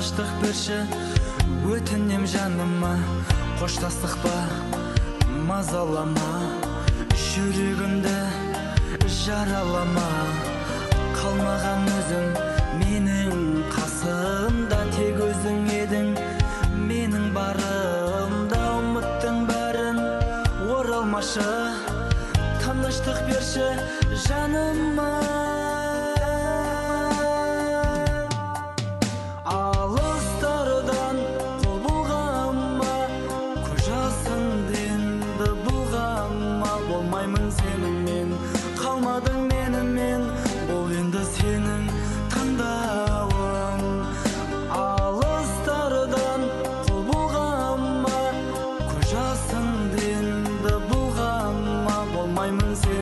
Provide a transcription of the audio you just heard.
тыныштық берші, өтінем жаныма. Қоштастық па, мазалама, жүрегімді жаралама. Қалмаған өзің менің қасымда, тек өзің едің менің барымда. Ұмыттың бәрін оралмашы, тыныштық берші жаныма. Алыстардан қол бұлғама, көз жасыңды енді бұлғама. Болмаймын сенің, мен қалмадың мен.